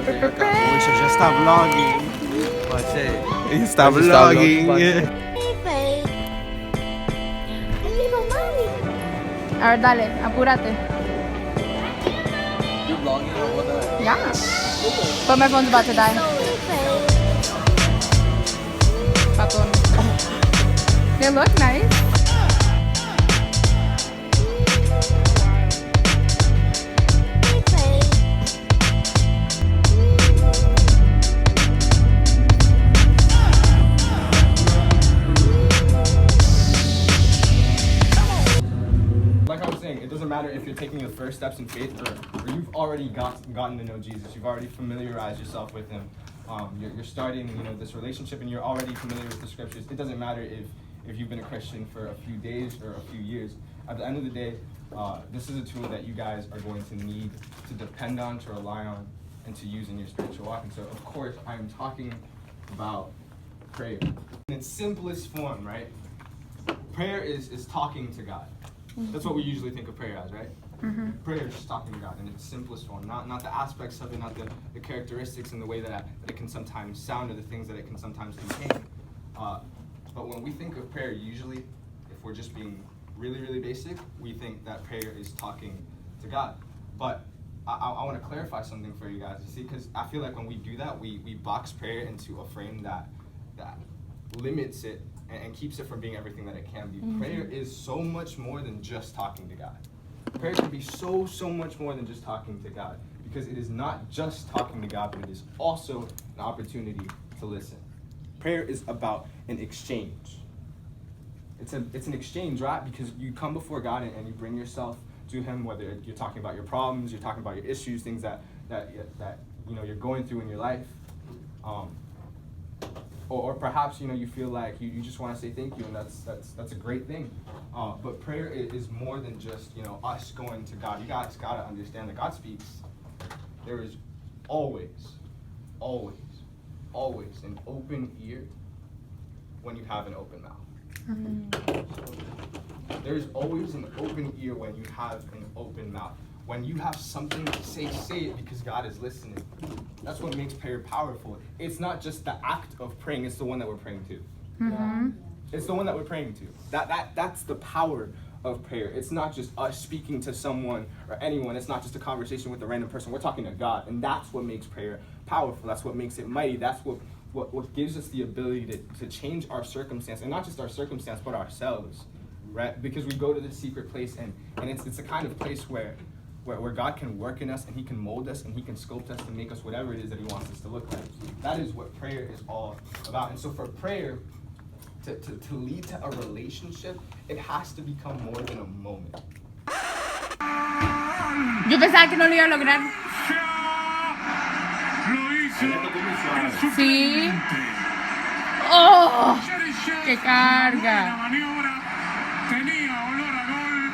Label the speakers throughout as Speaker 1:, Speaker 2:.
Speaker 1: Uy, siya está vlogging. Está vlogging.
Speaker 2: A ver, dale, apúrate. Yeah. But my phone's about to die. Patón. They look nice.
Speaker 3: Like I was saying, it doesn't matter if you're taking your first steps in faith or you've already gotten to know Jesus. You've already familiarized yourself with him. You're starting, this relationship, and you're already familiar with the scriptures. It doesn't matter if you've been a Christian for a few days or a few years. At the end of the day, this is a tool that you guys are going to need to depend on, to rely on, and to use in your spiritual walk. And so, of course, I'm talking about prayer in its simplest form, right? Prayer is talking to God. That's what we usually think of prayer as, right? Mm-hmm. Prayer is just talking to God in its simplest form, not the aspects of it, not the characteristics and the way that it can sometimes sound or the things that it can sometimes contain. But when we think of prayer, usually, if we're just being really, really basic, we think that prayer is talking to God. But I want to clarify something for you guys, you see, because I feel like when we do that, we box prayer into a frame that limits it and keeps it from being everything that it can be. Mm-hmm. Prayer is so much more than just talking to God. Prayer can be so much more than just talking to God, because it is not just talking to God, but it is also an opportunity to listen. Prayer is about an exchange. It's an exchange, right? Because you come before God and you bring yourself to him, whether you're talking about your problems, you're talking about your issues, things that you're going through in your life. Or perhaps you feel like you just want to say thank you, and that's a great thing. But prayer is more than just us going to God. You guys gotta understand that God speaks. There is always an open ear when you have an open mouth. Mm-hmm. There is always an open ear when you have an open mouth. When you have something to say it, because God is listening. That's what makes prayer powerful. It's not just the act of praying, it's the one that we're praying to. Mm-hmm. It's the one that we're praying to. That's the power of prayer. It's not just us speaking to someone or anyone. It's not just a conversation with a random person. We're talking to God, and that's what makes prayer powerful. That's what makes it mighty. That's what gives us the ability to change our circumstance, and not just our circumstance, but ourselves, right? Because we go to the secret place, and it's a kind of place where God can work in us, and he can mold us, and he can sculpt us and make us whatever it is that he wants us to look like. That is what prayer is all about. And so for prayer to lead to a relationship, it has to become more than a moment.
Speaker 2: Yo pensaba que no lo iba a lograr. Sí. ¡Oh! ¡Qué carga!
Speaker 4: Tenía olor a gol,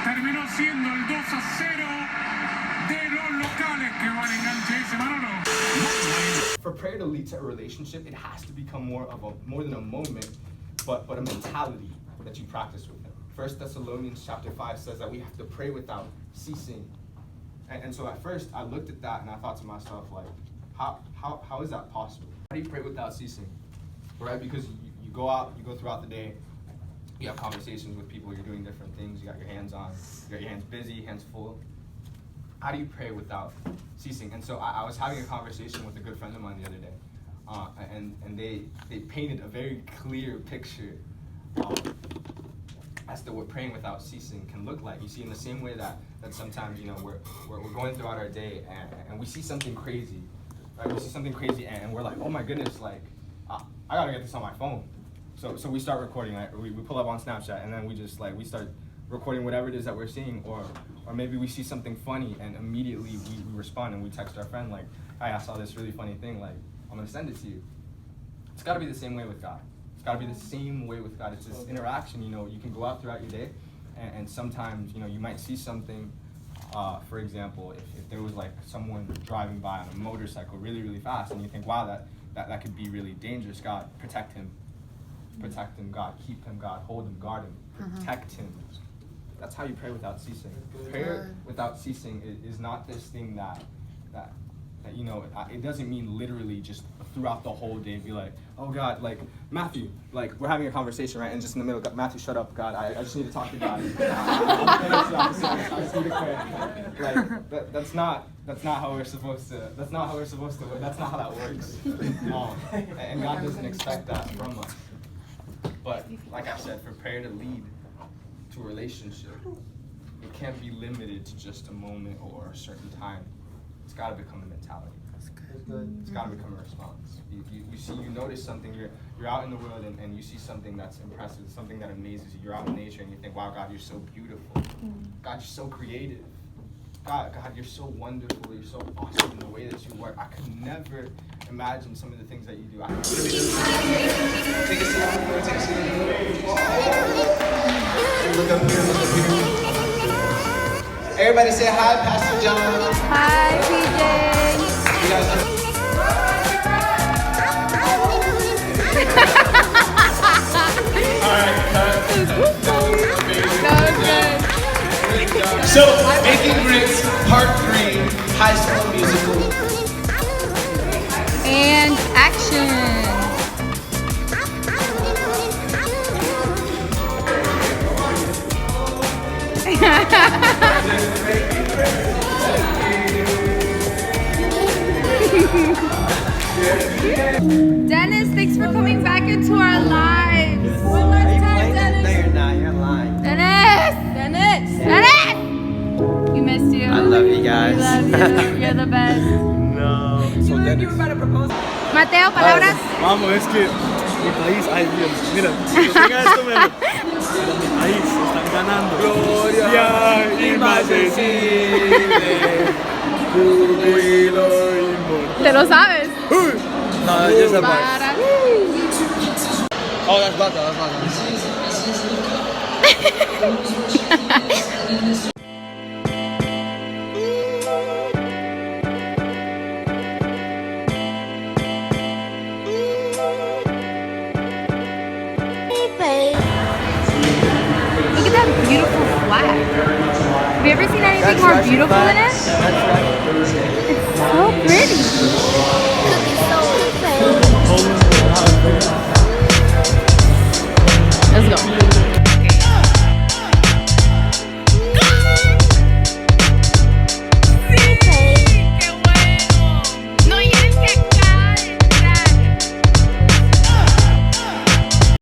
Speaker 4: terminó siendo el 2-0 de los locales que van a enganche ese Manolo.
Speaker 3: For prayer to lead to a relationship, it has to become more than a moment, but a mentality that you practice with him. 1 Thessalonians chapter 5 says that we have to pray without ceasing. And so at first I looked at that and I thought to myself, like, how is that possible? How do you pray without ceasing? Right? Because you go out, you go throughout the day, you have conversations with people, you're doing different things, you got your hands on, you got your hands busy, hands full. How do you pray without ceasing? And so I was having a conversation with a good friend of mine the other day, and they painted a very clear picture as to what praying without ceasing can look like. You see, in the same way that sometimes we're going throughout our day and we see something crazy, right? We see something crazy and we're like, oh my goodness, like I gotta get this on my phone. So we start recording, right? We pull up on Snapchat, and then we start recording whatever it is that we're seeing, or maybe we see something funny and immediately we respond and we text our friend like, hey, I saw this really funny thing, like I'm gonna send it to you. It's gotta be the same way with God. It's gotta be the same way with God. It's this interaction, you can go out throughout your day and sometimes, you might see something, for example, if there was like someone driving by on a motorcycle really, really fast, and you think, wow, that could be really dangerous. God, protect him. Protect him, God. Keep him, God. Hold him, guard him. Protect him. That's how you pray without ceasing. Prayer without ceasing is not this thing that that, you know, it doesn't mean literally just throughout the whole day be like, oh God, like Matthew, like we're having a conversation, right? And just in the middle, Matthew, shut up, God, I just need to talk to God. I just need to pray. Like that's not how we're supposed to. That's not how we're supposed to. That's not how that works. And God doesn't expect that from us. But like I said, for prayer to lead to a relationship, it can't be limited to just a moment or a certain time. It's got to become a mentality. It's got to become a response. You notice something. You're out in the world and you see something that's impressive, something that amazes you. You're out in nature and you think, wow, God, you're so beautiful. God, you're so creative. God, you're so wonderful. You're so awesome in the way that you work. I could never imagine some of the things that you do. Take a seat. Take a seat. Look up here. Look up here. Everybody say hi, Pastor John.
Speaker 2: Hi, PJ.
Speaker 3: You guys So, Making Grits, Part 3, High School Musical.
Speaker 2: And action. Dennis, thanks for coming back into our lives. One last time, Dennis.
Speaker 1: No, you're not. You're lying.
Speaker 2: Dennis! We missed you.
Speaker 1: I love you guys.
Speaker 2: We love you. You're the best.
Speaker 1: No. So Dennis.
Speaker 2: Mateo, palabras.
Speaker 5: Vamos, es que mi país, ay Dios, mira, tenga esto, mira. Mira, mi país, están ganando. Gloria y invencible. Júbilo inmortal.
Speaker 2: ¿Te lo sabes?
Speaker 1: No, just a
Speaker 2: Para.
Speaker 1: Oh, that's bata.
Speaker 2: Look at that beautiful flag. Have you ever seen anything more beautiful than it? It's so pretty.